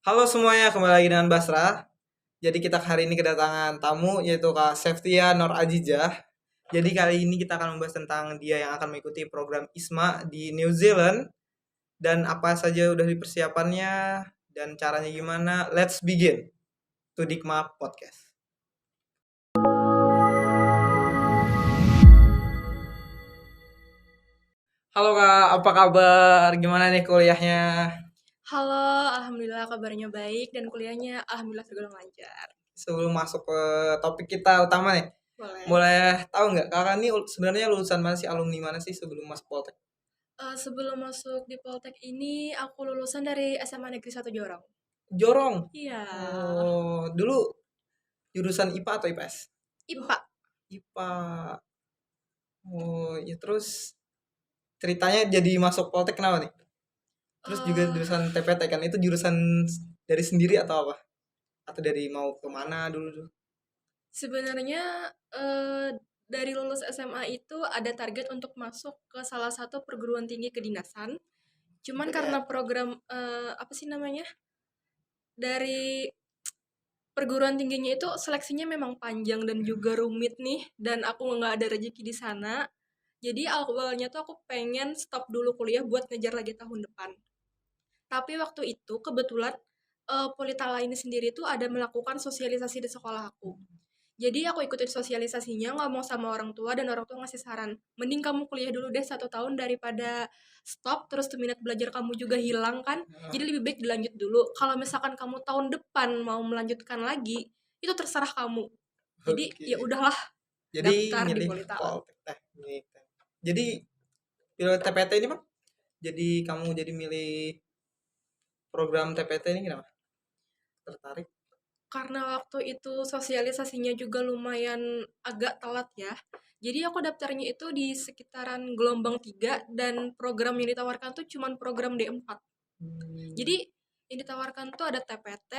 Halo semuanya, kembali lagi dengan Basra. Jadi kita hari ini kedatangan tamu yaitu Kak Seftia Nur Ajijah. Jadi kali ini kita akan membahas tentang dia yang akan mengikuti program ISMA di New Zealand dan apa saja udah dipersiapannya dan caranya gimana. Let's begin to Dikma Podcast. Halo Kak, apa kabar? Gimana nih kuliahnya? Halo, alhamdulillah kabarnya baik dan kuliahnya alhamdulillah tergolong lancar. Sebelum masuk ke topik kita utama nih, Boleh. boleh tahu nggak kakak ini sebenarnya lulusan mana sih, alumni mana sih sebelum masuk Poltek? Sebelum masuk di Poltek ini, aku lulusan dari SMA Negeri 1 Jorong. Jorong. Iya, Oh, dulu jurusan IPA atau IPS? IPA. IPA. Oh, ya terus ceritanya jadi masuk Poltek kenapa nih? Terus juga Eh, jurusan TPT kan itu jurusan dari sendiri atau apa? Atau dari mau kemana dulu? Sebenarnya dari lulus SMA itu ada target untuk masuk ke salah satu perguruan tinggi kedinasan. Cuman karena program apa sih namanya? Dari perguruan tingginya itu seleksinya memang panjang dan juga rumit nih, dan aku nggak ada rezeki di sana. Jadi awalnya tuh aku pengen stop dulu kuliah buat ngejar lagi tahun depan. Tapi waktu itu kebetulan Politala ini sendiri tuh ada melakukan sosialisasi di sekolah aku. Jadi aku ikutin sosialisasinya, ngomong sama orang tua, dan orang tua ngasih saran, mending kamu kuliah dulu deh 1 tahun daripada stop, terus tuh minat belajar kamu juga hilang kan. Jadi lebih baik dilanjut dulu. Kalau misalkan kamu tahun depan mau melanjutkan lagi, itu terserah kamu. Jadi Oke. ya udahlah, Jadi daftar di milih Politala. Poltek Teknik. Jadi pilih TPT ini Bang? Jadi kamu jadi milih program TPT ini kenapa? Tertarik? Karena waktu itu sosialisasinya juga lumayan agak telat ya. Jadi aku daftarnya itu di sekitaran gelombang 3 dan program yang ditawarkan tuh cuman program D4. Hmm, Jadi yang ditawarkan tuh ada TPT,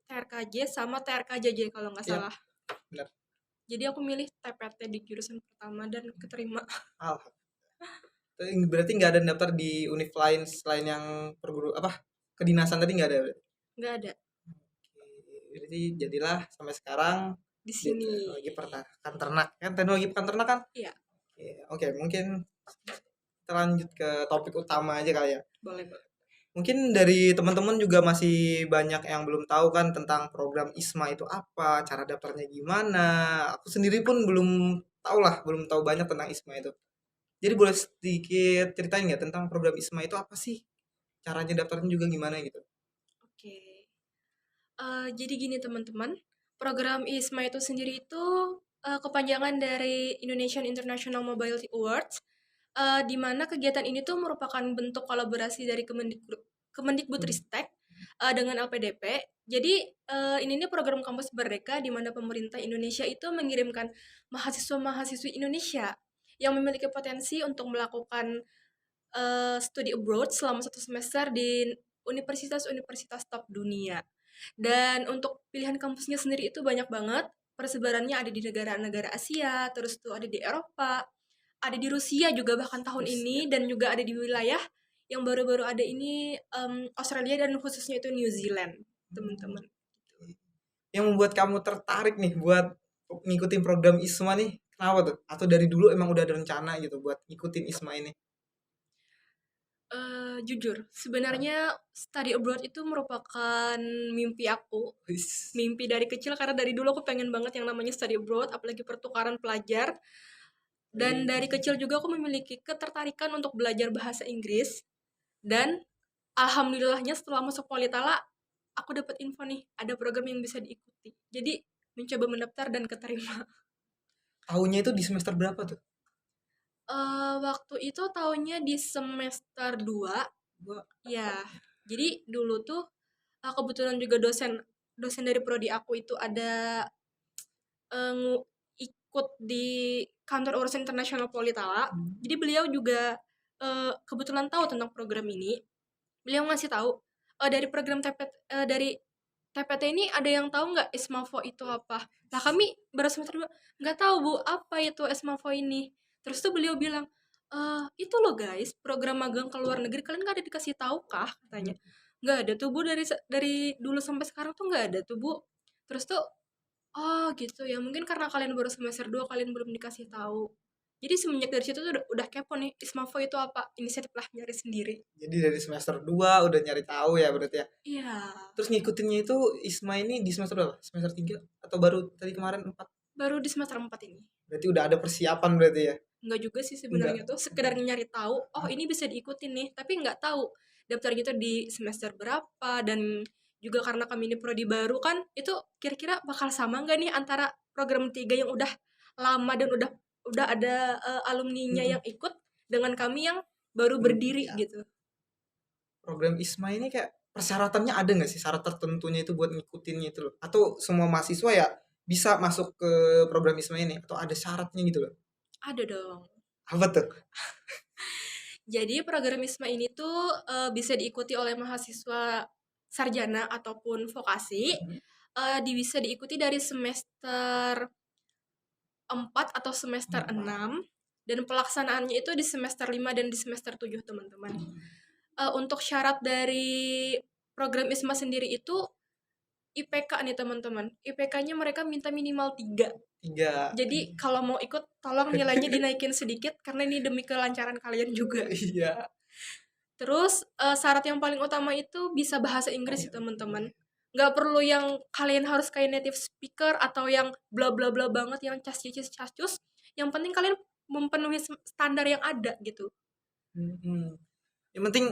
TRKJ sama TRKJJ kalau nggak iya, salah. benar. Jadi aku milih TPT di jurusan pertama dan keterima. Berarti nggak ada daftar di univ lain selain yang perguru apa kedinasan tadi nggak ada berarti? Nggak ada Oke, berarti jadilah sampai sekarang di di sini. teknologi peternakan ternak kan, teknologi peternakan kan? Iya, Oke, mungkin kita lanjut ke topik utama aja kali ya. boleh boleh. Mungkin dari teman-teman juga masih banyak yang belum tahu kan tentang program ISMA itu apa, cara daftarnya gimana. Aku sendiri pun belum tahu lah, belum tahu banyak tentang ISMA itu. Jadi boleh sedikit ceritain nggak tentang program ISMA itu apa sih? Caranya daftarnya juga gimana gitu? Oke. Jadi gini teman-teman, program ISMA itu sendiri itu kepanjangan dari Indonesian International Mobility Awards, di mana kegiatan ini tuh merupakan bentuk kolaborasi dari Kemendikbudristek dengan LPDP. Jadi ini nih program kampus merdeka di mana pemerintah Indonesia itu mengirimkan mahasiswa-mahasiswi Indonesia yang memiliki potensi untuk melakukan studi abroad selama 1 semester di universitas-universitas top dunia. Dan untuk pilihan kampusnya sendiri itu banyak banget. Persebarannya ada di negara-negara Asia, terus tuh ada di Eropa, ada di Rusia juga bahkan tahun Terus ya, ini, dan juga ada di wilayah yang baru-baru ada ini, Australia dan khususnya itu New Zealand, teman-teman. yang membuat kamu tertarik nih buat ngikutin program ISMA nih, kenapa tuh? Atau dari dulu emang udah ada rencana gitu buat ngikutin ISMA ini? Jujur, sebenarnya study abroad itu merupakan mimpi aku. Wis. Mimpi dari kecil karena dari dulu aku pengen banget yang namanya study abroad, apalagi pertukaran pelajar. Dan dari kecil juga aku memiliki ketertarikan untuk belajar bahasa Inggris. Dan alhamdulillahnya setelah masuk Politala, aku dapat info nih, ada program yang bisa diikuti. Jadi mencoba mendaftar dan keterima. Tahunnya itu di semester berapa tuh? Waktu itu tahunnya di semester 2. Gua Ya, jadi dulu tuh kebetulan juga dosen dosen dari prodi aku itu ada ikut di kantor urusan internasional Politala. Jadi beliau juga kebetulan tahu tentang program ini. Beliau ngasih tahu dari program dari TPT ini ada yang tahu nggak Ismafo itu apa? Nah kami baru semester 2 nggak tahu bu apa itu Ismafo ini. Terus tuh beliau bilang itu loh guys program magang ke luar negeri kalian nggak ada dikasih tahu kah katanya. nggak ada tuh Bu, dari dulu sampai sekarang tuh nggak ada tuh Bu. Terus tuh, oh gitu ya, mungkin karena kalian baru semester 2 kalian belum dikasih tahu. Jadi semenjak dari situ tuh udah kepo nih, Ismafo itu apa? Inisiatif lah nyari sendiri. Jadi dari semester 2 udah nyari tahu ya berarti ya. Iya, Terus ngikutinnya itu ISMA ini di semester berapa? Semester 3 atau baru tadi kemarin 4? baru di semester 4 ini. Berarti udah ada persiapan berarti ya? Enggak juga sih Enggak. sebenarnya tuh, sekedar nyari tahu, oh ini bisa diikutin nih, tapi nggak tahu daftar gitu di semester berapa. Dan juga karena kami ini prodi baru kan, itu kira-kira bakal sama nggak nih antara program 3 yang udah lama dan udah ada alumninya Mm-mm. yang ikut dengan kami yang baru berdiri Iya. gitu. Program ISMA ini kayak persyaratannya ada nggak sih syarat tertentunya itu buat ngikutinnya itu loh? Atau semua mahasiswa ya bisa masuk ke program ISMA ini? Atau ada syaratnya gitu loh? Ada dong. Apa tuh? Jadi program ISMA ini tuh bisa diikuti oleh mahasiswa sarjana ataupun vokasi. Bisa diikuti dari semester 4 atau semester 6 dan pelaksanaannya itu di semester 5 dan di semester 7 teman-teman. Untuk syarat dari program ISMA sendiri itu IPK nih teman-teman. IPK-nya mereka minta minimal 3. 3. Jadi kalau mau ikut tolong nilainya dinaikin sedikit karena ini demi kelancaran kalian juga. Iya. Terus syarat yang paling utama itu bisa bahasa Inggris sih teman-teman. Nggak perlu yang kalian harus kayak native speaker atau yang bla bla bla banget yang cas-cis-cas-cus. Yang penting kalian memenuhi standar yang ada gitu. Mm-mm. Yang penting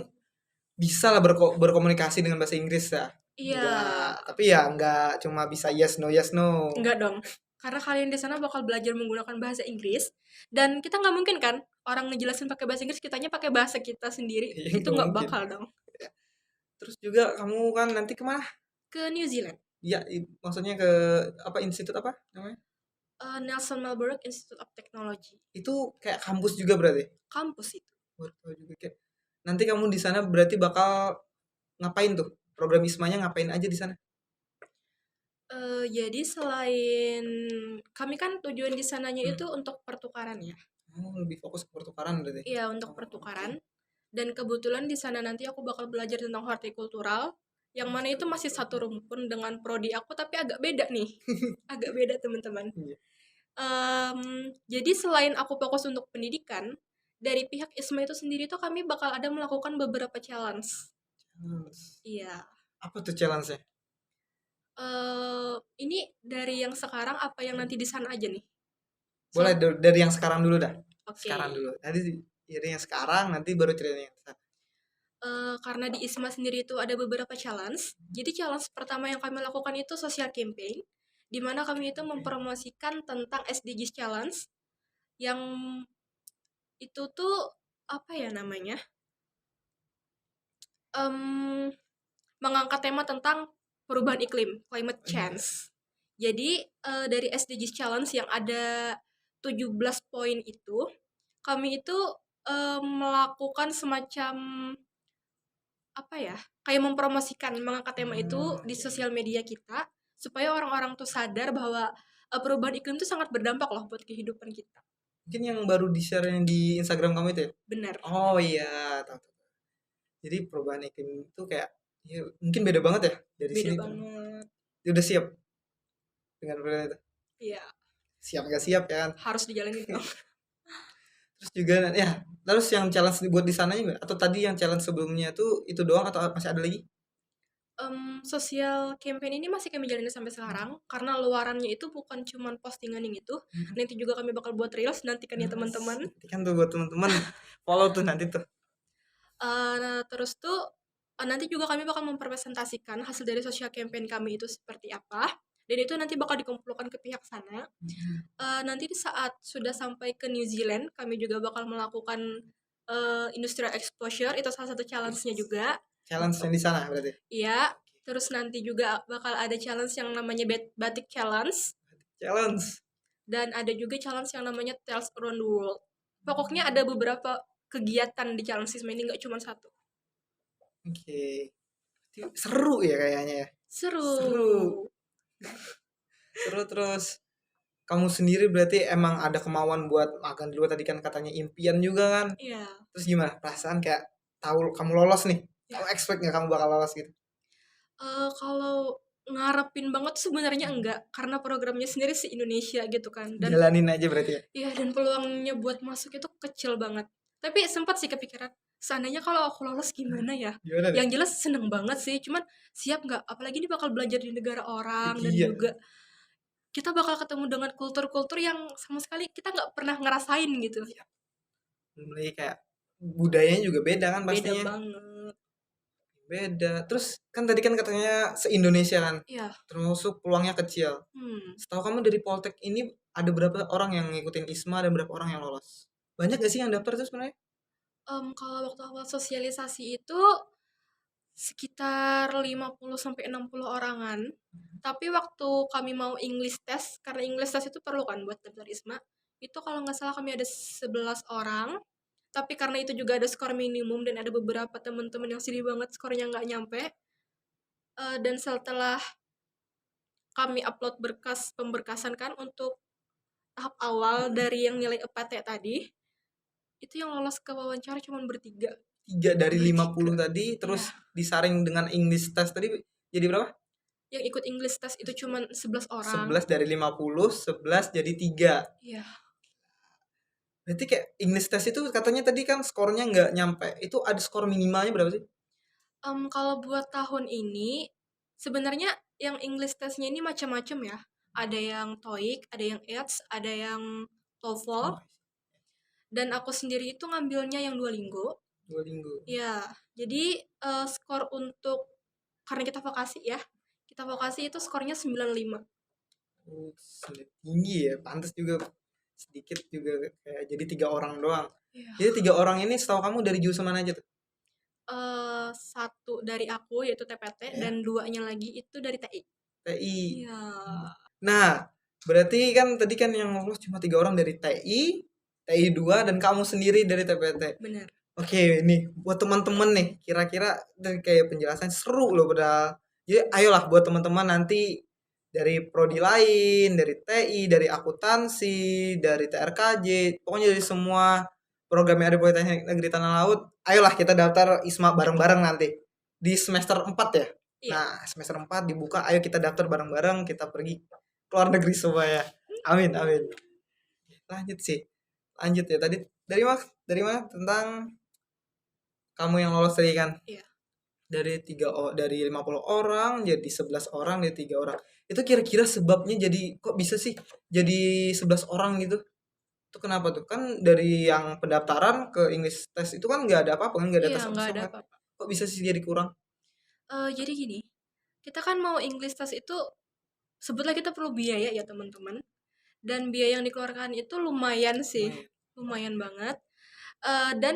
bisa lah berkomunikasi dengan bahasa Inggris ya. Iya, Enggak, tapi ya enggak cuma bisa yes no. nggak dong. Karena kalian di sana bakal belajar menggunakan bahasa Inggris dan kita nggak mungkin kan orang ngejelasin pakai bahasa Inggris, kitanya pakai bahasa kita sendiri. Iya, Itu nggak nggak mungkin. bakal dong. Terus juga kamu kan nanti kemana? Ke New Zealand. Ya, maksudnya ke apa institut apa namanya? Nelson Melbourne Institute of Technology. Itu kayak kampus juga berarti? Kampus itu. Baru tahu juga kayak. Nanti kamu di sana berarti bakal ngapain tuh? Program ISMA-nya ngapain aja di sana? Jadi selain kami kan tujuan di sananya Hmm. itu untuk pertukaran ya. Oh, lebih fokus ke pertukaran berarti. Iya, untuk pertukaran. Dan kebetulan di sana nanti aku bakal belajar tentang hortikultural, yang mana itu masih satu rumpun dengan prodi aku, tapi agak beda nih. Agak beda, teman-teman. Iya. Jadi selain aku fokus untuk pendidikan, dari pihak ISMA itu sendiri tuh kami bakal ada melakukan beberapa challenge. Challenge. Iya. Apa tuh challenge-nya? Ini dari yang sekarang apa yang nanti di sana aja nih? Boleh dari yang sekarang dulu dah. Oke. Sekarang dulu. Tadi dari yang sekarang nanti baru cerita yang sana. Karena di ISMA sendiri itu ada beberapa challenge. Jadi challenge pertama yang kami lakukan itu social campaign, di mana kami itu mempromosikan tentang SDGs challenge yang itu tuh apa ya namanya? Em, Mengangkat tema tentang perubahan iklim, climate change. Jadi dari SDGs challenge yang ada 17 poin itu, kami itu melakukan semacam apa ya, kayak mempromosikan, mengangkat tema itu di sosial media kita supaya orang-orang tuh sadar bahwa perubahan iklim itu sangat berdampak loh buat kehidupan kita. Mungkin yang baru di-share di Instagram kamu itu ya? Benar. Oh iya, tahu. Jadi perubahan iklim itu kayak ya, mungkin beda banget ya dari Beda sini tuh. banget. Dia udah siap dengan perubahan itu. Iya, Siap nggak siap ya kan? harus dijalanin dong. Terus juga ya, terus yang challenge dibuat di sana juga atau tadi yang challenge sebelumnya tuh itu doang atau masih ada lagi? Sosial campaign ini masih kami jalani sampai sekarang karena luarannya itu bukan cuman postingan yang itu. Nanti juga kami bakal buat reels, nantikan ya teman-teman. Nanti kan tuh buat teman-teman follow tuh nanti tuh. Terus tuh nanti juga kami bakal mempresentasikan hasil dari social campaign kami itu seperti apa. Dan itu nanti bakal dikumpulkan ke pihak sana. Nanti di saat sudah sampai ke New Zealand, kami juga bakal melakukan industrial exposure. Itu salah satu challenge-nya juga. Challenge yang di sana berarti. Iya. Terus nanti juga bakal ada challenge yang namanya batik challenge. Challenge. Dan ada juga challenge yang namanya Tales Around the World. Pokoknya ada beberapa kegiatan di challenge ISMA ini, nggak cuma satu. Oke. Seru ya kayaknya ya. Seru. Seru terus kamu sendiri berarti emang ada kemauan buat magang di luar tadi kan katanya impian juga kan. Iya. Terus gimana perasaan kayak tahu kamu lolos nih Ya. Kamu expect nggak kamu bakal lolos gitu? Kalau ngarepin banget tuh sebenarnya enggak, karena programnya sendiri se-Indonesia gitu kan, dan Jalanin aja berarti ya? iya, dan peluangnya buat masuk itu kecil banget. Tapi sempat sih kepikiran, seandainya kalau aku lolos gimana ya? Gimana deh? Yang jelas seneng banget sih, cuman siap nggak? Apalagi ini bakal belajar di negara orang, dan Iya. juga kita bakal ketemu dengan kultur-kultur yang sama sekali kita nggak pernah ngerasain gitu. Mulai kayak budayanya juga beda kan Beda pastinya. banget. Beda. Terus kan tadi kan katanya se-Indonesia kan. Iya. Termasuk peluangnya kecil. Hmm. Setahu kamu dari Poltek ini ada berapa orang yang ngikutin ISMA dan berapa orang yang lolos? Banyak gak sih yang daftar tuh sebenarnya? Kalau waktu awal sosialisasi itu sekitar 50 sampai 60 orangan. Tapi waktu kami mau English test, karena English test itu perlu kan buat daftar ISMA, itu kalau nggak salah kami ada 11 orang. Tapi karena itu juga ada skor minimum dan ada beberapa teman-teman yang sedih banget skornya nggak nyampe. Dan setelah kami upload berkas pemberkasan kan untuk tahap awal dari yang nilai EPT tadi, itu yang lolos ke wawancara cuma bertiga. 3 dari Bertiga. 50 tadi, terus Iya. disaring dengan English test tadi jadi berapa? Yang ikut English test itu cuma 11 orang. 11 dari 50, 11 jadi 3. Iya. Berarti kayak English test itu katanya tadi kan skornya nggak nyampe. Itu ada skor minimalnya berapa sih? Kalau buat tahun ini, sebenarnya yang English test-nya ini macam-macam ya. Ada yang TOEIC, ada yang IELTS, ada yang TOEFL, Oh, dan aku sendiri itu ngambilnya yang Duolingo. Duolingo. Ya, jadi skor untuk, karena kita vokasi ya, kita vokasi itu skornya 95. Oh, tinggi ya. Pantas juga sedikit juga kayak jadi 3 orang doang. Iya. Jadi 3 orang ini setahu kamu dari jurusan mana aja tuh? Satu dari aku yaitu TPT, Ya, dan duanya lagi itu dari TI. TI. Iya, Nah, berarti kan tadi kan yang lolos cuma 3 orang dari TI, TI 2 dan kamu sendiri dari TPT. benar. Oke, nih buat teman-teman nih, kira-kira dari kayak penjelasan seru loh padahal. Jadi ayolah buat teman-teman nanti dari prodi lain, dari TI, dari akuntansi, dari TRKJ, pokoknya dari semua program yang ada di Politeknik Negeri Tanah Laut, ayolah kita daftar ISMA bareng-bareng nanti di semester 4 ya. Iya. Nah, semester 4 dibuka, ayo kita daftar bareng-bareng, kita pergi ke luar negeri semua ya. Amin, amin. Lanjut sih. Lanjut ya. Tadi dari mana tentang kamu yang lolos tadi kan? Iya. Dari 50 orang jadi 11 orang jadi 3 orang. Itu kira-kira sebabnya jadi kok bisa sih jadi 11 orang gitu? Itu kenapa tuh? Kan dari yang pendaftaran ke English test itu kan nggak ada apa-apa kan, nggak ada Iya, tes nggak kosong ada kan? apa-apa. Kok bisa sih jadi kurang? Jadi gini, kita kan mau English test itu sebutlah kita perlu biaya ya teman-teman, dan biaya yang dikeluarkan itu lumayan sih, Lumayan. lumayan banget. Dan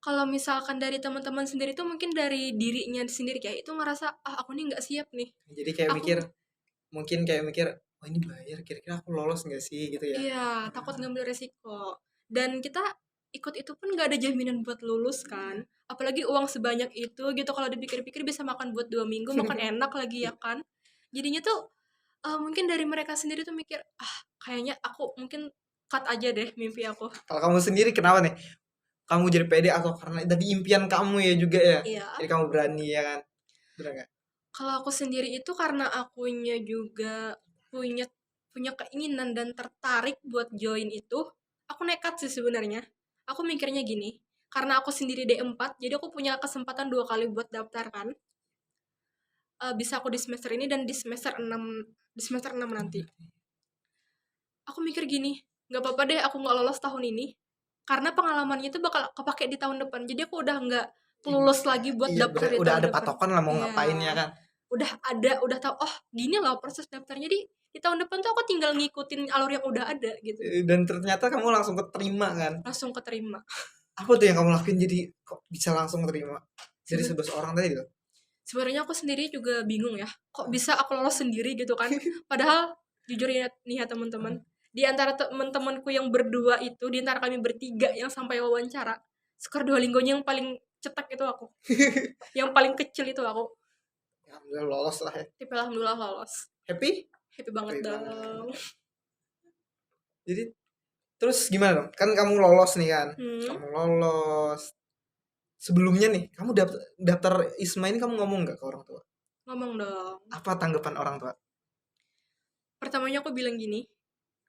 kalau misalkan dari teman-teman sendiri tuh mungkin dari dirinya sendiri kayak itu ngerasa, ah aku nih nggak siap nih. Jadi kayak mikir, Aku mungkin kayak mikir, oh ini bayar, kira-kira aku lolos nggak sih gitu ya? iya takut ngambil resiko. Dan kita ikut itu pun nggak ada jaminan buat lulus kan. Apalagi uang sebanyak itu gitu kalau dipikir-pikir bisa makan buat 2 minggu, makan enak lagi ya kan. Jadinya tuh mungkin dari mereka sendiri tuh mikir, ah kayaknya aku mungkin cut aja deh mimpi aku. Kalau kamu sendiri kenapa nih? Kamu jadi pede atau karena tadi impian kamu ya juga ya? Iya. Jadi kamu berani ya kan? Bener nggak? Kalau aku sendiri itu karena akunya juga punya punya keinginan dan tertarik buat join itu, aku nekat sih sebenarnya. Aku mikirnya gini, karena aku sendiri D4, jadi aku punya kesempatan 2 kali buat daftar kan. Bisa aku di semester ini dan di semester 6 nanti. Aku mikir gini, nggak apa-apa deh aku nggak lolos tahun ini, karena pengalamannya itu bakal kepake di tahun depan. Jadi aku udah nggak lulus lagi buat Iya, daftar di udah tahun ada depan. patokan lah mau Iya, ngapain ya kan? udah tahu, oh gini loh proses daftarnya. Di tahun depan tuh aku tinggal ngikutin alur yang udah ada gitu. Dan ternyata kamu langsung keterima kan? Langsung keterima. Apa tuh yang kamu lakuin jadi kok bisa langsung keterima? Dari 11 orang tadi gitu? Sebenarnya aku sendiri juga bingung ya, kok bisa aku lolos sendiri gitu kan. Padahal jujur ya nih ya teman-teman, di antara teman-temanku yang berdua itu, di antara kami bertiga yang sampai wawancara, skor Duolingonya yang paling cetek itu aku. Yang paling kecil itu aku. Ya, alhamdulillah lolos lah ya. Tapi alhamdulillah lolos. Happy? Happy banget Happy banget. dong. Jadi terus gimana dong? Kan kamu lolos nih kan? Hmm. Kamu lolos. sebelumnya nih, kamu daftar ISMA ini kamu ngomong nggak ke orang tua? Ngomong dong. Apa tanggapan orang tua? Pertamanya aku bilang gini,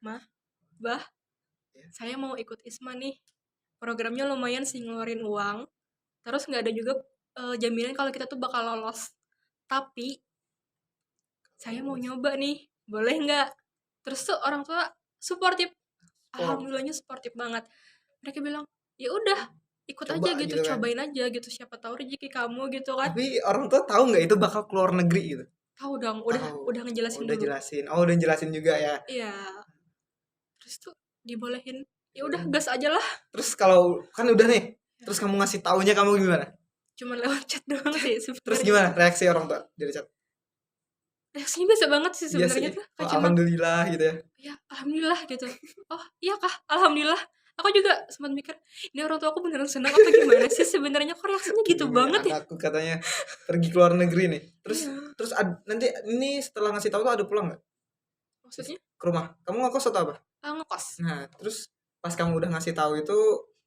"Mah, Bah, Ya. saya mau ikut ISMA nih. Programnya lumayan sih ngeluarin uang. Terus nggak ada juga jaminan kalau kita tuh bakal lolos. Tapi saya mau nyoba nih, boleh nggak?" Terus tuh orang tua suportif. Alhamdulillahnya suportif banget. Mereka bilang, "Ya udah, ikut Coba aja gitu, gitu kan. cobain aja gitu, siapa tahu rezeki kamu," gitu kan. Tapi orang tua tahu nggak itu bakal keluar negeri gitu? Tahu dong, Tahu. udah ngejelasin Udah dulu. jelasin. Oh, udah jelasin juga ya. Iya, terus tuh dibolehin. Ya udah gas aja lah. Terus kalau kan udah nih, Ya, terus kamu ngasih taunya kamu gimana? cuman lewat chat doang sih Terus sebenarnya. gimana reaksi orang tua dari chat? Reaksinya biasa banget sih Biasa sebenarnya ya? tuh, Oh, kayak cuman, alhamdulillah gitu ya. "Ya, alhamdulillah," gitu. "Oh, iya kah? Alhamdulillah." Aku juga sempat mikir, ini orang tua aku beneran senang apa gimana sih sebenarnya, kok reaksinya gitu Gini, banget ya? anakku katanya pergi ke luar negeri nih. Terus Iya, terus nanti ini setelah ngasih tahu tuh ada pulang nggak? maksudnya Ke rumah? Kamu ngekos atau apa? ngekos. Nah, terus pas kamu udah ngasih tahu itu,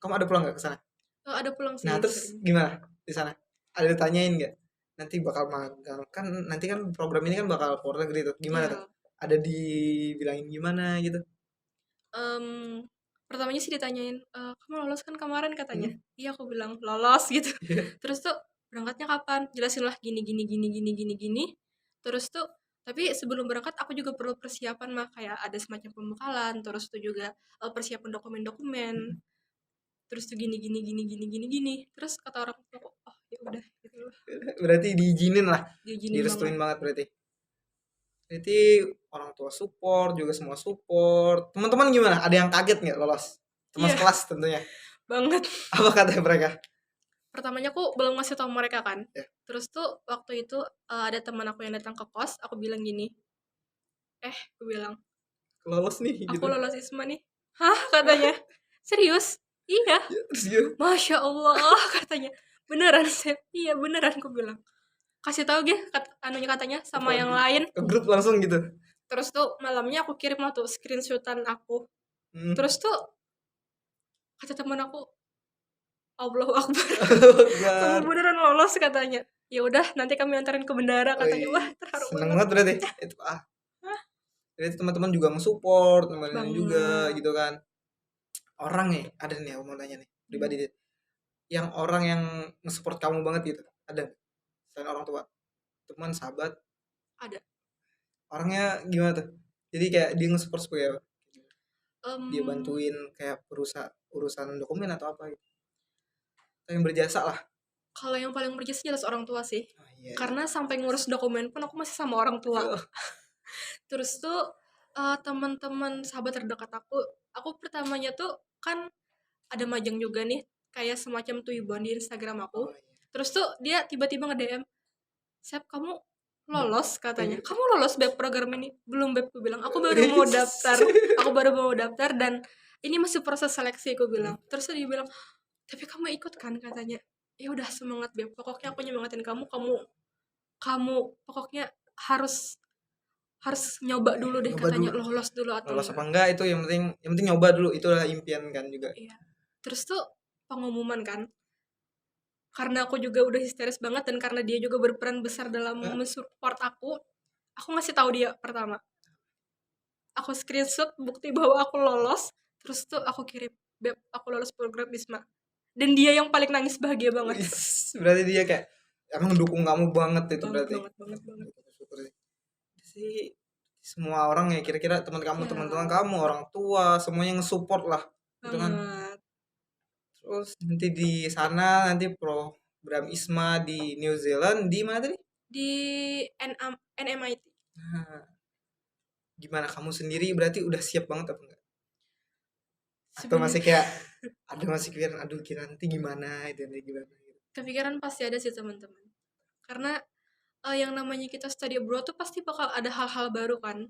kamu ada pulang nggak ke sana? Ada pulang Nah, sih terus sering. gimana di sana? Ada ditanyain nggak? Nanti bakal magang kan, nanti kan program ini kan bakal keluar negeri tuh. Gimana tuh? Iya. Ada dibilangin gimana gitu? Mmm, Pertamanya sih ditanyain, "Kamu lolos kan kemarin?" katanya. Hmm? "Iya," aku bilang, "Lolos," gitu. Iya. Terus tuh, "Berangkatnya kapan?" Jelasinlah gini gini gini gini gini gini. Terus tuh tapi sebelum berangkat aku juga perlu persiapan mah, kayak ada semacam pembekalan, terus tuh juga, persiapan dokumen-dokumen, Mm-mm. terus tuh gini gini gini gini gini gini. Terus kata orang tuaku, "Oh, ya udah," gitu loh, Berarti diizinin lah, diizinin banget. direstuin banget berarti. Berarti orang tua support, juga semua support. Teman-teman gimana? Ada yang kaget nggak lolos? Teman Iya, sekelas tentunya. banget. Apa kata mereka? Pertamanya aku belum ngasih tahu mereka kan. Ya, Terus tuh waktu itu, ada teman aku yang datang ke kos, aku bilang gini, aku bilang, lolos nih "Aku gitu. lolos ISMA nih." "Hah?" katanya. "Serius?" "Iya." Ya, terus gitu. "Masya Allah," katanya. "Beneran, Sep?" "Iya beneran," aku bilang. "Kasih tahu ge," anunya katanya, "sama Apa yang lain." ke grup langsung gitu. Terus tuh malamnya aku kirim lah tuh screenshotan aku. Hmm. Terus tuh kata teman aku, "Allahu Akbar, kamu Akbar. beneran lolos," katanya. "Ya udah, nanti kami antarin ke bandara," katanya. Wah, Wih, terharu seneng banget. banget berarti. Itu berarti teman-teman juga nge-support, teman juga Banget. gitu kan. Orang nih, ada nih aku mau nanya nih, Hmm, pribadi deh. Yang orang yang nge-support kamu banget gitu. Ada nggak? Selain orang tua, teman, sahabat, ada. orangnya gimana tuh? Jadi kayak dia nge-support supaya dia Mmm, bantuin kayak urusan dokumen atau apa gitu. Atau yang berjasa lah. Kalau yang paling berjasa jelas orang tua sih. Oh, iya, iya. Karena sampai ngurus dokumen pun aku masih sama orang tua. Yo, Terus tuh, teman-teman sahabat terdekat aku pertamanya tuh kan ada majang juga nih, kayak semacam tujuan di Instagram aku. oh iya. Terus tuh dia tiba-tiba nge-DM, "Sep, kamu lolos," katanya. Iya. "Kamu lolos Beb program ini?" "Belum Beb," aku bilang, "Aku baru mau daftar. Aku baru mau daftar dan ini masih proses seleksi," aku bilang. Terus tuh dia bilang, "Tapi kamu ikut kan?" katanya. "Ya udah semangat Beb, pokoknya aku nyemangatin kamu, kamu kamu pokoknya harus harus nyoba dulu deh," Nyoba katanya, dulu. "lolos dulu atau Lolos apa enggak." enggak itu yang penting nyoba dulu, itulah impian kan juga. Iya. Terus tuh pengumuman kan, karena aku juga udah histeris banget dan karena dia juga berperan besar dalam Hah? mensupport aku ngasih tahu dia pertama. Aku screenshot bukti bahwa aku lolos, terus tuh aku kirim, "Beb, aku lolos program ISMA." Dan dia yang paling nangis bahagia banget. Wis, berarti dia kayak emang dukung kamu banget itu Banget berarti. banget banget banget. Syukur sih. Sih semua orang ya kira-kira teman kamu, Ya, teman-teman kamu, orang tua, semuanya nge-support lah. Gitu kan. banget. Terus nanti di sana nanti program ISMA di New Zealand di mana tadi? Di NMIT. Nah, gimana kamu sendiri berarti udah siap banget apa enggak? Atau masih Sebenarnya kayak ada masih pikiran aduh kira nanti gimana itu nanti gimana gitu. kepikiran pasti ada sih teman-teman. Karena yang namanya kita study abroad tuh pasti bakal ada hal-hal baru kan.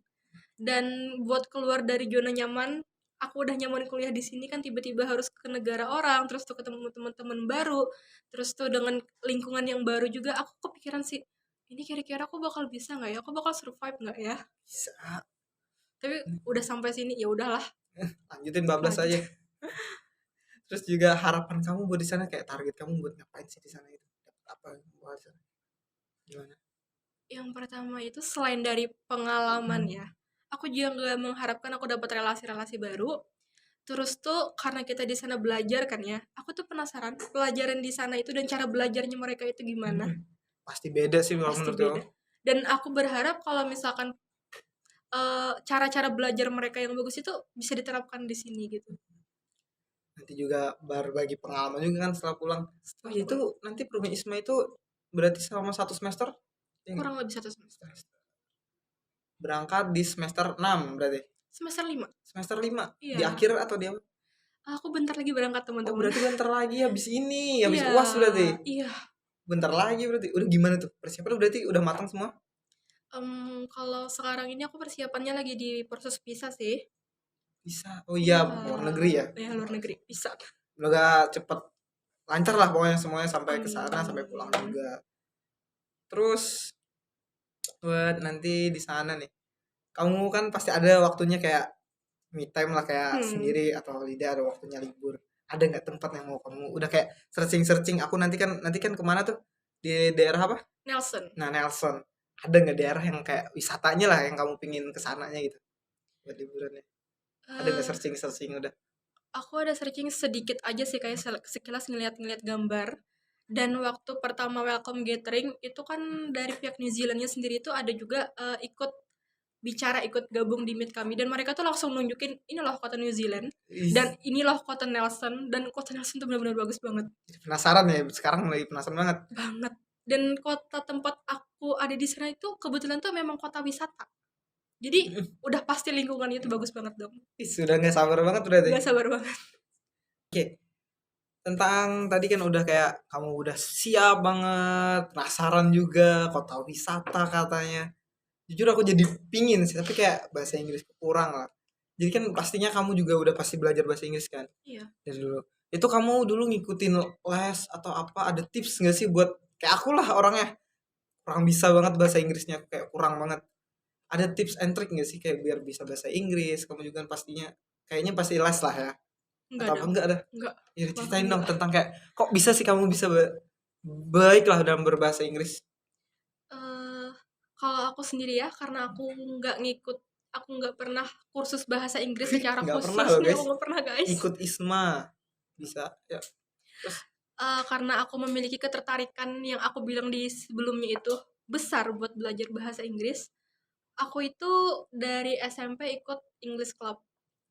Dan buat keluar dari zona nyaman, aku udah nyaman kuliah di sini kan tiba-tiba harus ke negara orang, terus tuh ketemu teman-teman baru, terus tuh dengan lingkungan yang baru juga aku kepikiran sih, ini kira-kira aku bakal bisa nggak ya? Aku bakal survive nggak ya? Bisa. Tapi udah sampai sini ya udahlah, Lanjutin bablas lanjut. aja. Terus juga harapan kamu buat di sana, kayak target kamu buat ngapain sih di sana itu? Dapat apa buat di sana? Gimana? Yang pertama itu selain dari pengalaman ya, aku juga nggak mengharapkan aku dapat relasi-relasi baru. Terus tuh karena kita di sana belajar kan ya, aku tuh penasaran pelajaran di sana itu dan cara belajarnya mereka itu gimana. Pasti beda sih kalau Pasti menurut kamu. beda. Dan aku berharap kalau misalkan cara-cara belajar mereka yang bagus itu bisa diterapkan di sini gitu. Nanti juga berbagi pengalaman juga kan setelah pulang. Oh, Setelah itu pulang. nanti program ISMA itu berarti selama 1 semester? Iya nggak? Kurang lebih 1 semester. Berangkat di semester 6 berarti. Semester 5. Semester 5 di Iya. akhir atau di awal? Aku bentar lagi berangkat Oh, teman-teman. berarti bentar lagi habis ini, habis Iya, UAS berarti. iya. Bentar lagi berarti. Udah gimana tuh? Persiapan berarti udah matang semua? Kalau sekarang ini aku persiapannya lagi di proses visa sih. Bisa. Oh iya, Iya, luar negeri ya. ya luar negeri bisa. Semoga cepet lancar lah pokoknya semuanya sampai ke sana, sampai pulang Amin. juga. Terus buat nanti di sana nih. Kamu kan pasti ada waktunya kayak me time lah, kayak Hmm, sendiri atau holiday, ada waktunya libur. Ada nggak tempat yang mau kamu udah kayak searching aku nanti kan kemana tuh, di daerah apa? Nelson. Nah, Nelson. Ada nggak daerah yang kayak wisatanya lah yang kamu pingin kesananya gitu buat liburannya? Ada nggak Eh, searching udah? aku ada searching sedikit aja sih kayak sekilas ngeliat-ngeliat gambar. Dan waktu pertama welcome gathering itu kan dari pihak New Zealandnya sendiri itu ada juga ikut bicara, ikut gabung di meet kami, dan mereka tuh langsung nunjukin ini loh kota New Zealand dan Ih, ini loh kota Nelson, dan kota Nelson tuh benar-benar bagus banget penasaran ya, sekarang lagi penasaran banget. banget. Dan kota tempat aku ada di sana itu kebetulan tuh memang kota wisata. Jadi udah pasti lingkungannya itu bagus banget dong. Ih, sudah nggak sabar banget berarti. Gak sabar banget. Oke, tentang tadi kan udah kayak kamu udah siap banget, penasaran juga, kota wisata katanya. Jujur aku jadi pingin sih, tapi kayak bahasa Inggris kurang lah. Jadi kan pastinya kamu juga udah pasti belajar bahasa Inggris kan Iya. dari dulu. Itu kamu dulu ngikutin les atau apa, ada tips nggak sih buat kayak aku lah orangnya kurang bisa banget bahasa Inggrisnya, kayak kurang banget. Ada tips and trick nggak sih kayak biar bisa bahasa Inggris? Kamu juga kan pastinya kayaknya pasti les lah ya. Enggak Atau apa dong. enggak ada? Enggak. Ya Bahkan ceritain dong enggak. tentang kayak kok bisa sih kamu bisa baik lah dalam berbahasa Inggris. Eh, kalau aku sendiri ya, karena aku nggak pernah kursus bahasa Inggris secara Nggak pernah khusus loh nih, aku guys. nggak pernah guys. Ikut ISMA bisa ya. Terus Karena aku memiliki ketertarikan yang aku bilang di sebelumnya itu besar buat belajar bahasa Inggris. Aku itu dari SMP ikut English Club.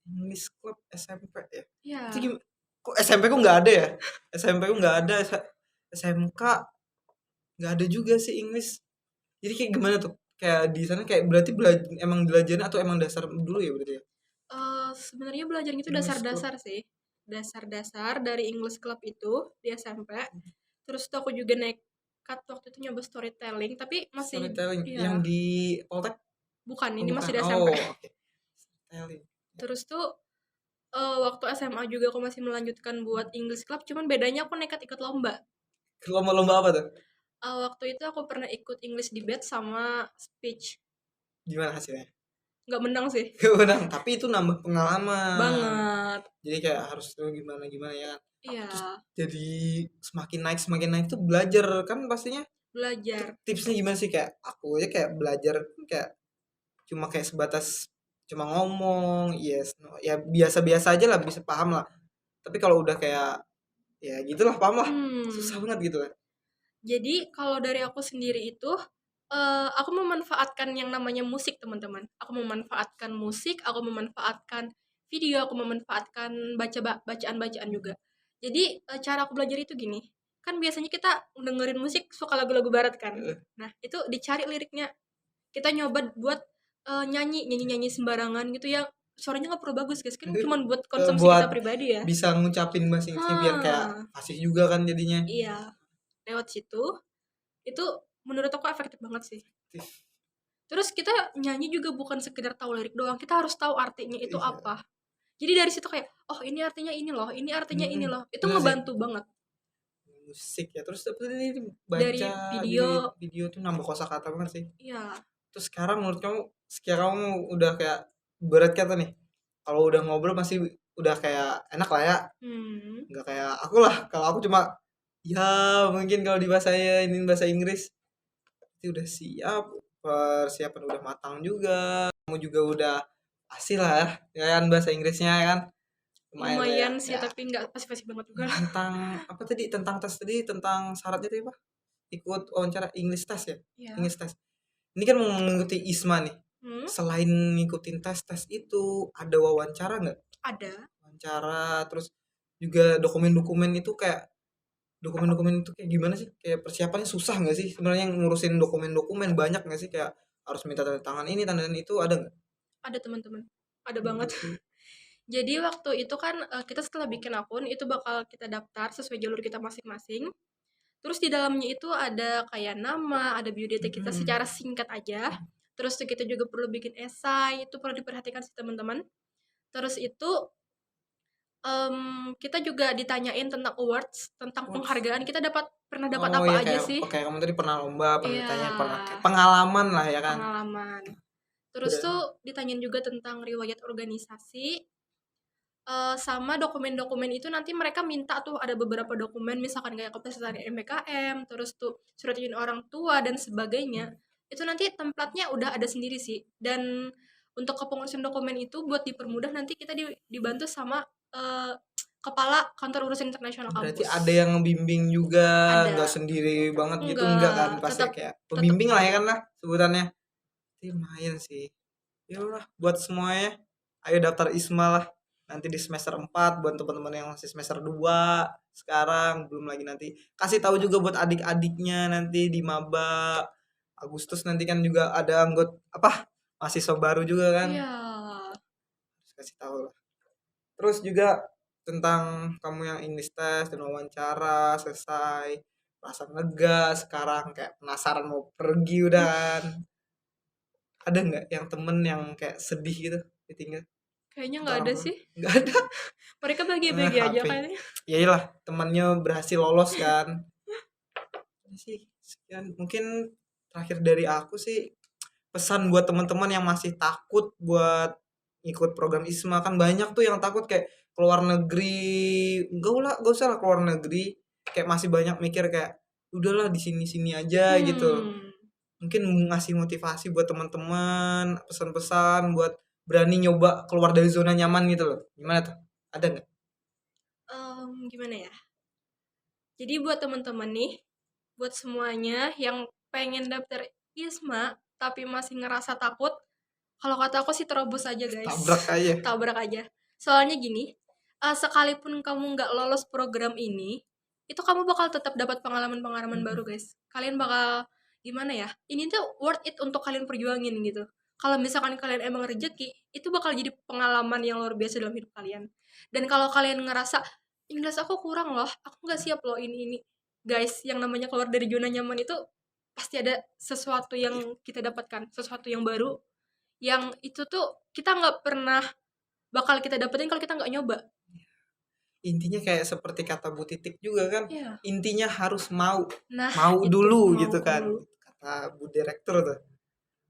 English Club SMP ya. Itu Ya, gimana? Kok SMP ku nggak ada ya? SMP ku nggak ada. SMK nggak ada juga sih English. Jadi kayak gimana tuh? Kayak di sana kayak berarti emang belajarnya atau emang dasar dulu ya berarti ya? sebenarnya belajarnya itu English Club dasar-dasar sih. Dasar-dasar dari English Club itu di SMP. Terus tuh aku juga nekat waktu itu nyoba storytelling, tapi masih, storytelling yang ya, di Poltek. bukan, Oh ini bukan. masih di SMP. Oh oke. Storytelling. Terus tuh waktu SMA juga aku masih melanjutkan buat English Club, cuman bedanya aku nekat ikut lomba. Lomba-lomba apa tuh? Waktu itu aku pernah ikut English debate sama speech. Gimana hasilnya? Nggak menang sih. Gak menang, tapi itu nambah pengalaman. Banget. Jadi kayak harus tuh gimana gimana ya kan. Iya, Terus jadi semakin naik tuh belajar kan pastinya. Itu belajar. tipsnya gimana sih, kayak aku aja kayak belajar kayak cuma kayak sebatas cuma ngomong yes no, ya biasa-biasa aja lah bisa paham lah. Tapi kalau udah kayak ya gitulah paham lah. Susah Hmm. banget gitu lah. Jadi kalau dari aku sendiri itu, aku memanfaatkan yang namanya musik, teman-teman. Aku memanfaatkan musik, aku memanfaatkan video, aku memanfaatkan bacaan-bacaan juga. Jadi, cara aku belajar itu gini, kan biasanya kita dengerin musik suka lagu-lagu barat kan. Eh, Nah, itu dicari liriknya. Kita nyoba buat, nyanyi-nyanyi sembarangan gitu yang suaranya nggak perlu bagus, guys, kan cuman buat konsumsi buat kita pribadi ya. bisa ngucapin bahasa Inggrisnya biar kayak Hah, fasih juga kan jadinya. iya, lewat situ itu menurut aku efektif banget sih. Terus kita nyanyi juga bukan sekedar tahu lirik doang, kita harus tahu artinya itu Iya. apa. Jadi dari situ kayak, oh ini artinya ini loh, ini artinya ini loh. Itu Bener sih. ngebantu banget. Musik ya, terus apa tadi Dari baca di video, video tuh nambah kosakata banget sih. ya, Terus sekarang menurut kamu sekarang kamu udah kayak berat kata nih, kalau udah ngobrol masih udah kayak enak lah ya, Hmm. nggak kayak aku lah. Kalau aku cuma ya mungkin kalau di bahasa Inggris itu udah siap, persiapan udah matang juga, kamu juga udah pasti lah ya kan bahasa Inggrisnya ya kan, lumayan lah ya. Lumayan sih, Ya tapi nggak pasti-pasti banget juga lah. tentang apa tadi, tentang tes tadi, tentang syaratnya tadi apa? Ikut wawancara English test ya? Ya. English test. Ini kan mau mengikuti ISMA nih. Hmm, Selain ngikutin tes-tes itu, ada wawancara nggak? ada. Wawancara, terus juga dokumen-dokumen itu kayak dokumen-dokumen itu kayak gimana sih? Kayak persiapannya susah nggak sih? Sebenarnya ngurusin dokumen-dokumen banyak nggak sih? Kayak harus minta tanda tangan ini, tanda tangan itu, ada nggak? Ada teman-teman. Ada Oh banget. gitu. Jadi waktu itu kan kita setelah bikin akun itu bakal kita daftar sesuai jalur kita masing-masing. Terus di dalamnya itu ada kayak nama, ada biodata kita Mm-mm. secara singkat aja. Terus tuh kita juga perlu bikin esai, itu perlu diperhatikan sih teman-teman. Terus itu kita juga ditanyain tentang awards, tentang Wah. penghargaan, kita pernah dapat Oh apa ya, aja kayak sih? kayak kamu tadi pernah lomba, pernah Iya, ditanya, pernah kayak pengalaman lah ya kan. pengalaman. Terus Udah. tuh ditanyain juga tentang riwayat organisasi, sama dokumen-dokumen itu nanti mereka minta tuh ada beberapa dokumen misalkan kayak kepesertaan MBKM, terus tuh surat izin orang tua dan sebagainya. Itu nanti templatnya udah ada sendiri sih. Dan untuk kepengurusan dokumen itu buat dipermudah nanti kita dibantu sama eh, kepala kantor urusan internasional Berarti kampus. ada yang ngebimbing juga, nggak Ada. sendiri banget gitu, enggak kan? Enggak, Pasti tetap kayak tetap pembimbing lah ya ada. kan lah sebutannya. Itu lumayan sih. Ya udah, buat semuanya, ayo daftar ISMA lah. Nanti di semester 4 buat teman-teman yang masih semester 2 sekarang, belum lagi nanti. Kasih tahu juga buat adik-adiknya nanti di maba Agustus nanti kan juga ada anggota apa? Mahasiswa baru juga kan. Iya. Terus kasih tahu lah. Terus juga tentang kamu yang English test dan wawancara selesai, perasaan lega sekarang, kayak penasaran mau pergi udah kan. Ada nggak yang temen yang kayak sedih gitu ditinggal? Kayaknya Atau nggak orang ada tua? sih. Nggak ada. Mereka bahagia-bahagia aja HP. kayaknya. Ya iyalah, temannya berhasil lolos kan. Ini sih sekian. Mungkin terakhir dari aku sih, pesan buat teman-teman yang masih takut buat ikut program ISMA, kan banyak tuh yang takut kayak keluar negeri, enggak usah lah keluar negeri, kayak masih banyak mikir kayak udahlah di sini-sini aja gitu. Hmm. Mungkin ngasih motivasi buat teman-teman, pesan-pesan buat berani nyoba keluar dari zona nyaman gitu loh. Gimana tuh? Ada nggak? Gimana ya? Jadi buat teman-teman nih, buat semuanya yang pengen daftar ISMA tapi masih ngerasa takut, kalau kata aku sih terobos aja guys. Tabrak aja. Tabrak aja. Soalnya gini, sekalipun kamu nggak lolos program ini, itu kamu bakal tetap dapat pengalaman-pengalaman baru guys. Kalian bakal gimana ya? Ini tuh worth it untuk kalian perjuangin gitu. Kalau misalkan kalian emang rejeki, itu bakal jadi pengalaman yang luar biasa dalam hidup kalian. Dan kalau kalian ngerasa Inggris aku kurang loh, aku nggak siap loh ini. Guys, yang namanya keluar dari zona nyaman itu pasti ada sesuatu yang kita dapatkan, sesuatu yang baru, yang itu tuh kita nggak pernah bakal kita dapetin kalau kita nggak nyoba. Intinya kayak seperti kata Bu Titik juga kan, Iya. intinya harus mau, Nah, mau itu dulu mau gitu kan, dulu. kata Bu Direktur tuh.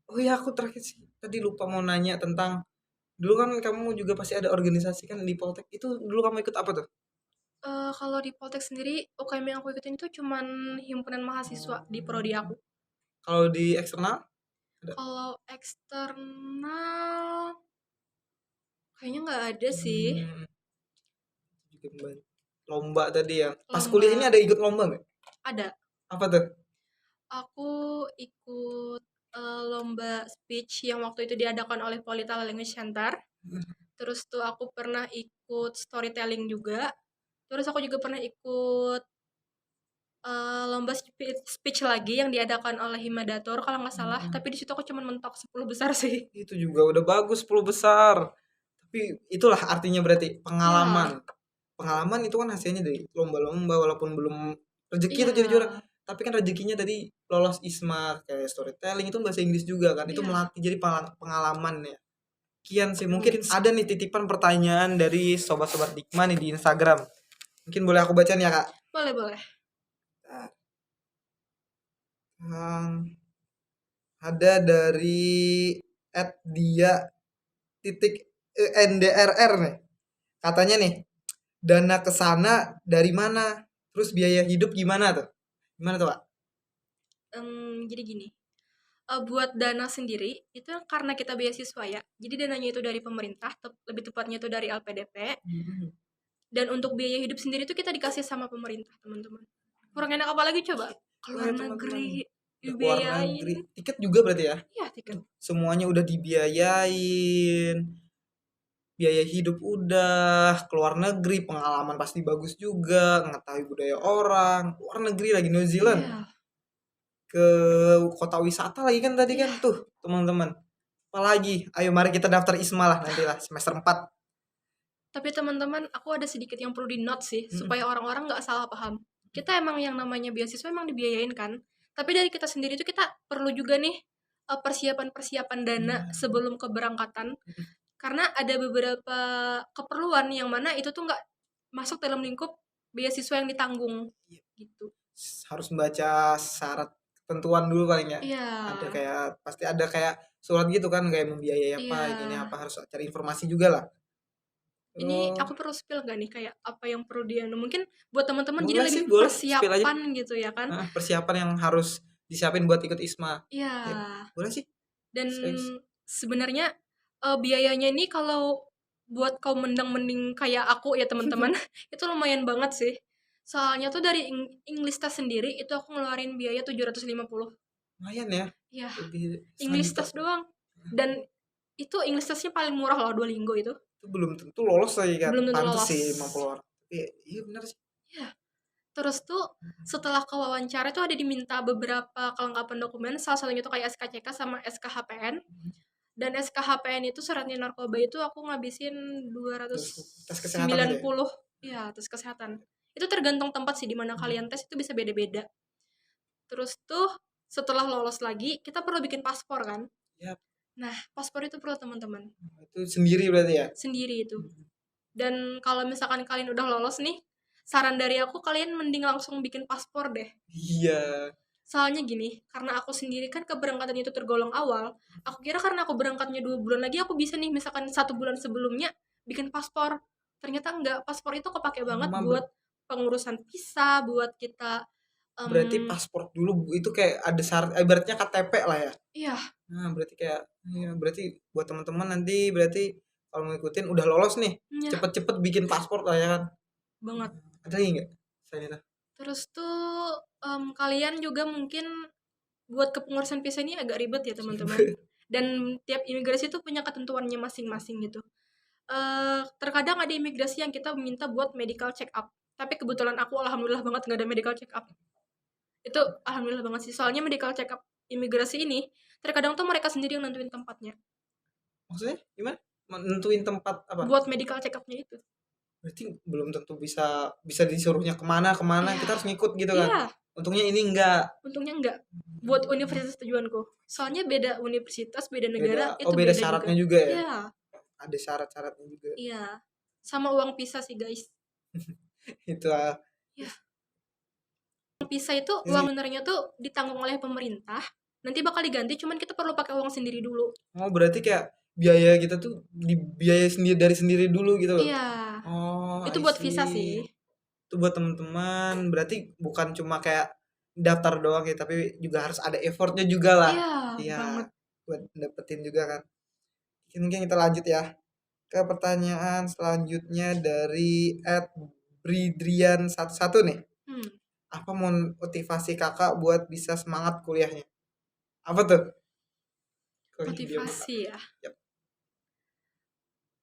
Oh ya, aku terakhir sih tadi lupa mau nanya tentang, dulu kan kamu juga pasti ada organisasi kan di Poltek, itu dulu kamu ikut apa tuh? Kalau di Poltek sendiri, UKM yang aku ikutin tuh cuman himpunan mahasiswa di prodi aku. Kalau di eksternal ada? Kalau eksternal kayaknya nggak ada sih. Hmm, juga lomba tadi ya. Pas kuliah ini Lomba ada ikut lomba nggak? ada. Apa tuh? Aku ikut lomba speech yang waktu itu diadakan oleh Polita Language Center. Terus tuh aku pernah ikut storytelling juga. Terus aku juga pernah ikut lomba speech lagi yang diadakan oleh Himadatur kalau nggak salah. Hmm, Tapi di situ aku cuma mentok 10 besar sih. itu juga udah bagus 10 besar. Tapi itulah artinya berarti Iya, pengalaman. Pengalaman itu kan hasilnya dari lomba-lomba, walaupun belum rezeki itu iya, jadi juara. Tapi kan rezekinya tadi lolos ISMA kayak storytelling itu bahasa Inggris juga kan. Itu iya. melatih jadi pengalaman ya. Kian sih mungkin Betul. ada nih titipan pertanyaan dari sobat-sobat Dikma nih di Instagram. Mungkin boleh aku bacain ya, Kak. Boleh, boleh. Hmm, ada dari @dia titik ndrr nih. Katanya nih, dana ke sana dari mana? Terus biaya hidup gimana tuh? Gimana tuh, Kak? Jadi gini, buat dana sendiri itu karena kita beasiswa ya, jadi dananya itu dari pemerintah, lebih tepatnya itu dari LPDP. Mhm. Dan untuk biaya hidup sendiri itu kita dikasih sama pemerintah, teman-teman. Kurang enak apa lagi coba? Ke Oh luar ya teman-teman, negeri udah keluar dibiayain. negeri. Tiket juga berarti ya? Iya, tiket. Aduh, semuanya udah dibiayain. Biaya hidup udah, keluar negeri, pengalaman pasti bagus juga, mengetahui budaya orang, luar negeri lagi New Zealand, Iya, ke kota wisata lagi kan tadi kan iya. tuh teman-teman. Apalagi, ayo mari kita daftar ISMA lah nanti lah semester 4. Tapi teman-teman, aku ada sedikit yang perlu di-note sih, supaya orang-orang nggak salah paham. Kita emang yang namanya beasiswa emang dibiayain kan, tapi dari kita sendiri itu kita perlu juga nih persiapan-persiapan dana Iya. sebelum keberangkatan, karena ada beberapa keperluan yang mana itu tuh nggak masuk dalam lingkup beasiswa yang ditanggung gitu. Harus membaca syarat ketentuan dulu paling ya. Iya, Ada kayak pasti ada kayak surat gitu kan kayak membiayai apa iya. ini apa harus cari informasi juga lah. Ini Oh, aku perlu spill nggak nih kayak apa yang perlu mungkin buat teman-teman jadi boleh lebih sih, boleh spill aja. persiapan gitu ya kan? Persiapan yang harus disiapin buat ikut ISMA. Iya. Ya, boleh sih. Dan Serius. sebenarnya, biayanya ini kalau buat kaum mendang-mending kayak aku ya teman-teman, itu lumayan banget sih. Soalnya tuh dari English Test sendiri itu aku ngeluarin biaya 750. Lumayan ya. Iya, Lebih setengah English juta. Test doang. Dan itu English Test-nya paling murah loh, Duolingo itu. Itu belum tentu lolos lagi kan. Belum tentu Pantes lolos. sih 50 orang. Tapi iya benar sih. Iya. Terus tuh setelah ke wawancara tuh ada diminta beberapa kelengkapan dokumen, salah satunya tuh kayak SKCK sama SKHPN. Dan SKHPN itu suratnya narkoba itu aku ngabisin Terus tes kesehatan itu ya. 290, ya tes kesehatan. Itu tergantung tempat sih di mana kalian tes itu bisa beda-beda. Terus tuh setelah lolos lagi kita perlu bikin paspor kan. Ya, Nah, paspor itu perlu teman-teman itu sendiri berarti ya. sendiri itu. Dan kalau misalkan kalian udah lolos nih, saran dari aku kalian mending langsung bikin paspor deh. Iya. Soalnya gini, karena aku sendiri kan keberangkatan itu tergolong awal, aku kira karena aku berangkatnya 2 bulan lagi aku bisa nih misalkan 1 bulan sebelumnya bikin paspor. Ternyata enggak, paspor itu kepake banget Lama buat pengurusan visa, buat kita berarti paspor dulu itu kayak ada syarat ibaratnya KTP lah ya. iya, Nah, berarti kayak iya, berarti buat teman-teman nanti berarti kalau mau ngikutin udah lolos nih, iya cepet-cepet bikin paspor lah ya kan. banget. Ada lagi nggak selain itu? Terus tuh kalian juga mungkin buat kepengurusan visa ini agak ribet ya teman-teman. Dan tiap imigrasi tuh punya ketentuannya masing-masing gitu. Terkadang ada imigrasi yang kita minta buat medical check up. Tapi kebetulan aku alhamdulillah banget nggak ada medical check up. Itu alhamdulillah banget sih. Soalnya medical check up imigrasi ini terkadang tuh mereka sendiri yang nentuin tempatnya. Maksudnya gimana? Nentuin tempat apa? Buat medical check upnya itu. Berarti belum tentu bisa bisa disuruhnya kemana kemana Iya. kita harus ngikut gitu kan. Iya, Untungnya ini enggak untungnya enggak. Buat universitas tujuanku. Soalnya beda universitas, beda negara, beda. itu Oh beda beda juga. syaratnya juga ya. Iya, Ada syarat-syaratnya juga. iya. Sama uang visa sih guys. Itu Iya. Uang visa itu ini uang sebenarnya tuh ditanggung oleh pemerintah. Nanti bakal diganti, cuman kita perlu pakai uang sendiri dulu. oh berarti kayak biaya kita tuh dibiayai sendiri dari sendiri dulu gitu loh. Iya, Oh, itu I buat visa sih. see. Itu buat teman-teman. Berarti bukan cuma kayak daftar doang ya, tapi juga harus ada effortnya juga lah. Iya, Iya, banget. buat dapetin juga kan. Mungkin kita lanjut ya ke pertanyaan selanjutnya dari @bridrian11 nih. Hmm, Apa motivasi kakak buat bisa semangat kuliahnya? Apa tuh? Kuliah dia Kak. motivasi ya. Yap.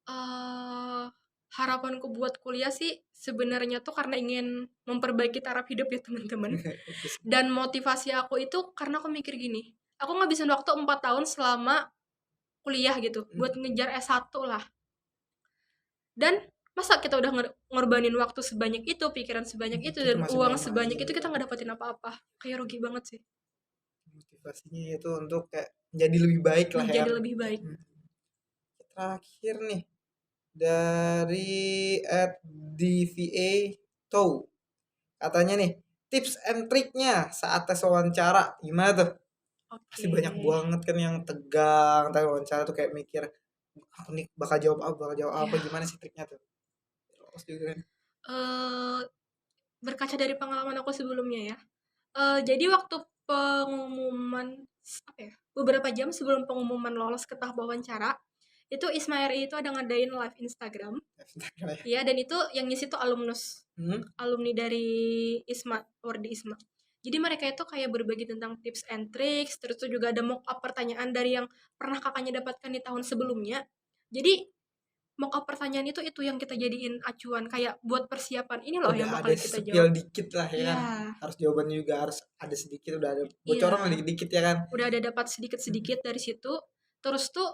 eh Harapanku buat kuliah sih sebenarnya tuh karena ingin memperbaiki taraf hidup ya teman-teman. Itu sih. Dan motivasi aku itu karena aku mikir gini, aku ngabisin waktu 4 tahun selama kuliah gitu, buat ngejar S1 lah. Dan masa kita udah ngorbanin waktu sebanyak itu, pikiran sebanyak itu, Kita dan masih uang sebanyak main-main. itu kita nggak dapetin apa-apa. Kayak rugi banget sih. Motivasinya itu untuk kayak menjadi lebih baik lah ya. Menjadi lebih baik. Terakhir nih dari @dva Tow. Katanya nih, tips and triknya saat tes wawancara gimana tuh? Pasti Oke. banyak banget kan yang tegang, tes wawancara tuh kayak mikir, "Ah, ini bakal jawab apa, Iya. gimana sih triknya tuh?" lolos juga kan. Eee, berkaca dari pengalaman aku sebelumnya ya, jadi waktu pengumuman apa ya, beberapa jam sebelum pengumuman lolos ke tahap wawancara, itu Isma.ri itu ada ngadain live Instagram, Instagram ya. ya dan itu yang ngisi tuh alumnus. Hmm? Alumni dari ISMA, Wardi ISMA. Jadi mereka itu kayak berbagi tentang tips and tricks, terus tuh juga ada mock up pertanyaan dari yang pernah Kakaknya dapatkan di tahun sebelumnya. Jadi mock up pertanyaan itu yang kita jadiin acuan kayak buat persiapan ini loh yang Udah bakal ada kita spill jawab. dikit lah ya kan. Iya, Harus jawabannya juga harus ada sedikit, udah ada bocoran lah iya. dikit-dikit ya kan. Udah ada dapat sedikit-sedikit dari situ. Terus tuh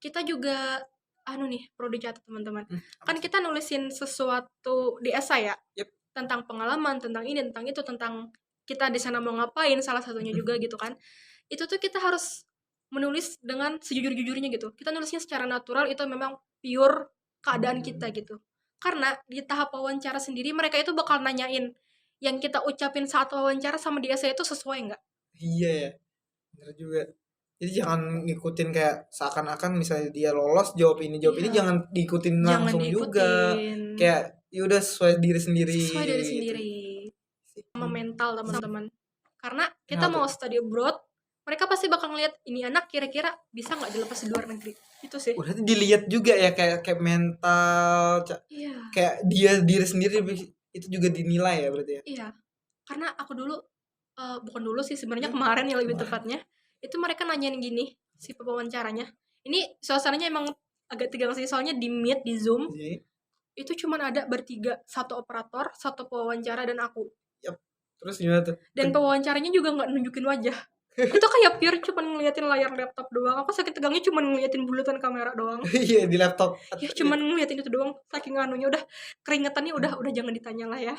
kita juga anu nih, perlu dicatat teman-teman. Apa Kan sih? kita nulisin sesuatu di esai ya, Yep. tentang pengalaman, tentang ini, tentang itu, tentang kita di sana mau ngapain, salah satunya juga gitu kan. Itu tuh kita harus menulis dengan sejujur-jujurnya gitu. Kita nulisnya secara natural, itu memang pure keadaan kita gitu. Karena di tahap wawancara sendiri mereka itu bakal nanyain yang kita ucapin saat wawancara sama di esai itu sesuai nggak? Iya ya, bener juga. Jadi jangan ngikutin kayak seakan-akan misalnya dia lolos jawab ini Iya, jangan diikutin jangan langsung juga. diikutin. Kayak ya udah sesuai diri sendiri Sesuai dari gitu. sendiri. Sama mental teman-teman. Karena kita Kenapa mau tuh? study abroad, mereka pasti bakal ngeliat ini anak kira-kira bisa nggak dilepas di luar negeri. Itu sih. Udah dilihat juga ya kayak mental, Iya, kayak dia diri sendiri itu juga dinilai ya berarti ya. iya. Karena aku dulu, bukan dulu sih sebenarnya Hmm? kemarin yang lebih Kemarin. tepatnya, itu mereka nanyain gini, si pewawancaranya. Ini suasananya emang agak tegang sih, soalnya di Meet, di Zoom, Jadi, itu cuman ada bertiga, satu operator, satu pewawancara, dan aku. yap. Terus gimana tuh? Dan pewawancaranya juga nggak nunjukin wajah. Itu kayak pure cuman ngeliatin layar laptop doang. Aku saking tegangnya cuman ngeliatin bulatan kamera doang. Iya di laptop. Ya cuman ngeliatin itu doang, saking anunya udah keringetannya udah jangan ditanya lah ya.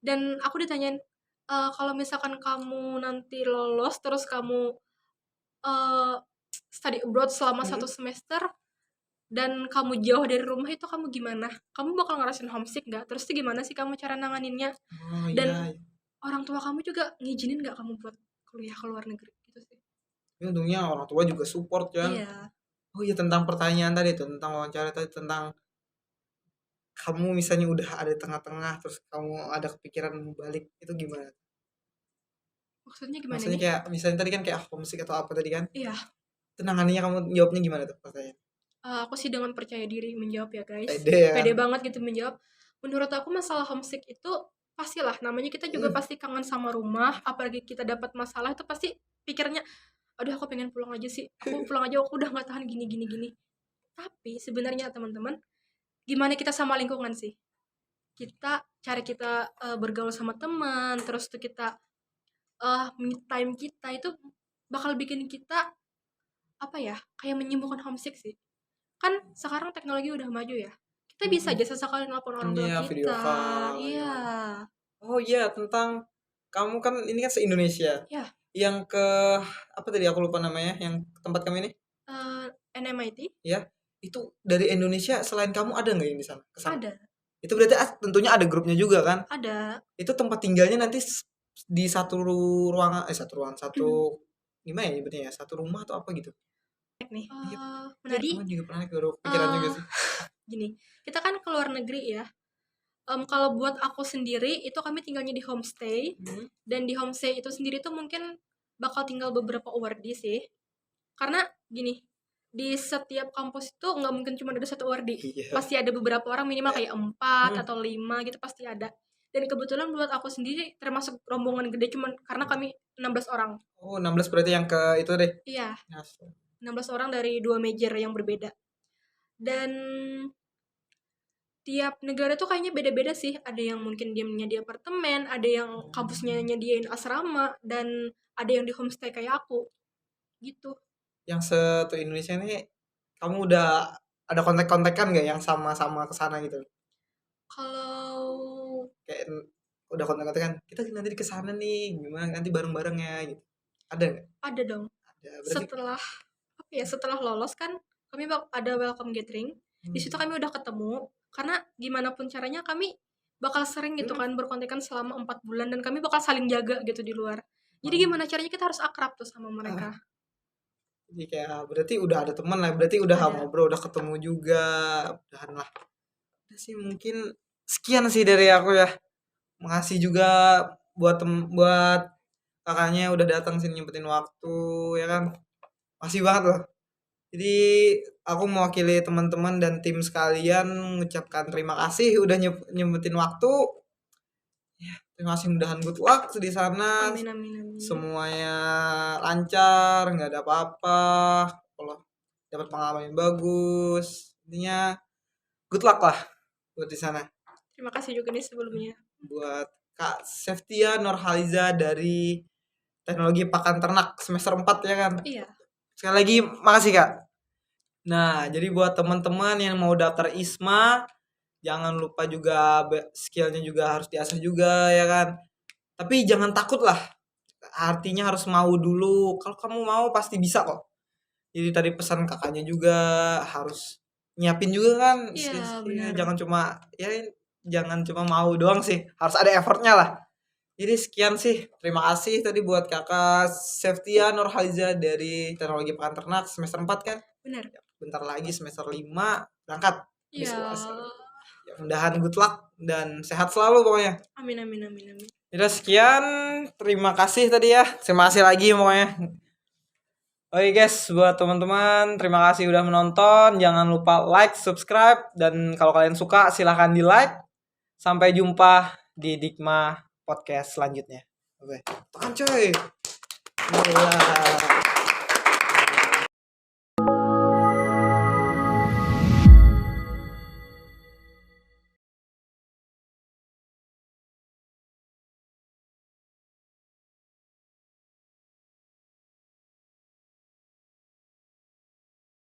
Dan aku ditanyain, kalau misalkan kamu nanti lolos terus kamu eh, study abroad selama Hmm? 1 semester dan kamu jauh dari rumah itu kamu gimana? Kamu bakal ngerasain homesick nggak? Terus tuh gimana sih kamu cara nanganinnya? Oh Dan iya. orang tua kamu juga ngizinin nggak kamu buat kuliah ke luar negeri gitu sih? Ini untungnya orang tua juga support kan. Iya. Oh iya tentang pertanyaan tadi tuh, tentang wawancara tadi, tentang kamu misalnya udah ada di tengah-tengah terus kamu ada kepikiran mau balik itu gimana? Maksudnya gimana Maksudnya nih? kayak misalnya tadi kan kayak homesick atau apa tadi kan? Iya, Tenangannya kamu jawabnya gimana tuh pertanyaan? aku sih dengan percaya diri menjawab ya guys. Pede ya kan? Pede banget gitu menjawab. Menurut aku masalah homesick itu pastilah, namanya kita juga pasti kangen sama rumah, apalagi kita dapat masalah itu pasti pikirnya, aduh aku pengen pulang aja sih, aku pulang aja, aku udah nggak tahan gini gini gini. Tapi sebenarnya teman-teman, gimana kita sama lingkungan sih? Kita bergaul sama teman, terus tuh kita me time kita itu bakal bikin kita apa ya, kayak menyembuhkan homesick sih. Kan sekarang teknologi udah maju ya. Kita bisa Mhm. aja sesekali nelpon orang tua Iya video kita. call ya Iya. kan? Oh iya tentang kamu kan ini kan se-Indonesia. Ya, Yang ke apa tadi aku lupa namanya, yang tempat kamu ini? NMIT Ya, itu dari Indonesia selain kamu ada nggak yang di sana? Ke sana? ada, Itu berarti tentunya ada grupnya juga kan? ada. Itu tempat tinggalnya nanti di satu ruangan, satu ruangan, satu gimana ya nyebutnya ya? Satu rumah atau apa gitu? Nih. Iya, iya Jadi, kamu juga pernah baru kepikiran juga eh sih. gini, kita kan ke luar negeri ya. Kalau buat aku sendiri itu kami tinggalnya di homestay, Hmm. dan di homestay itu sendiri tuh mungkin bakal tinggal beberapa wardi sih. Karena gini, di setiap kampus itu nggak mungkin cuma ada satu wardi. Iya. Pasti ada beberapa orang, minimal Kayak, kayak 4 hmm. atau 5 gitu pasti ada. Dan kebetulan buat aku sendiri termasuk rombongan gede cuman karena kami 16 orang. Oh 16 berarti yang ke itu deh. Iya, Nas. 16 orang dari 2 major yang berbeda. Dan tiap negara tuh kayaknya beda-beda sih. Ada yang mungkin dia di apartemen, ada yang kampusnya nyediain asrama, dan ada yang di homestay kayak aku. Gitu. Yang satu Indonesia ini kamu udah ada kontak-kontakan nggak yang sama-sama ke sana gitu? Kalau Kayak udah kontak-kontakan, kita nanti ke sana nih, gimana nanti bareng-bareng ya gitu. Ada nggak? ada dong. Ada. Berarti Setelah apa ya, setelah lolos kan kami ada welcome gathering. Di situ kami udah ketemu, karena gimana pun caranya kami bakal sering gitu kan berkontekan selama 4 bulan, dan kami bakal saling jaga gitu di luar. Jadi gimana caranya kita harus akrab tuh sama mereka. jadi kayak berarti udah ada teman lah, berarti udah Ada. ngobrol, udah ketemu juga, udahan lah. Udah sih mungkin sekian sih dari aku ya. Makasih juga buat kakaknya udah datang sini nyempetin waktu ya kan. Makasih banget loh. Jadi aku mewakili teman-teman dan tim sekalian mengucapkan terima kasih udah nyempetin waktu. Ya, terima kasih, mudahan good luck di sana. Amin amin amin. Semuanya lancar, nggak ada apa-apa. Kalau dapat pengalaman yang bagus, intinya good luck lah buat di sana. Terima kasih juga nih sebelumnya. Buat Kak Seftia Nurhaliza dari Teknologi Pakan Ternak semester 4 ya kan. Iya. Sekali lagi makasih Kak. Nah, jadi buat teman-teman yang mau daftar ISMA, jangan lupa juga skillnya juga harus diasah juga ya kan. Tapi jangan takut lah. Artinya harus mau dulu. Kalau kamu mau pasti bisa kok. Jadi tadi pesan kakaknya juga harus nyiapin juga kan. Iya, Skill-skillnya. benar. Jangan cuma mau doang sih. Harus ada effortnya lah. Jadi sekian sih. Terima kasih tadi buat kakak Seftia Nurhaliza dari Teknologi Pakan Ternak semester 4 kan. Benar. Bentar lagi semester 5 berangkat. Iya. Ya, mudahan good luck dan sehat selalu pokoknya. Amin amin amin amin. Jadi sekian, terima kasih tadi ya. Terima kasih lagi pokoknya. Oke guys, buat teman-teman, terima kasih udah menonton. Jangan lupa like, subscribe, dan kalau kalian suka silahkan di like. Sampai jumpa di Dikma Podcast selanjutnya. Oke, tahan coy. Gila.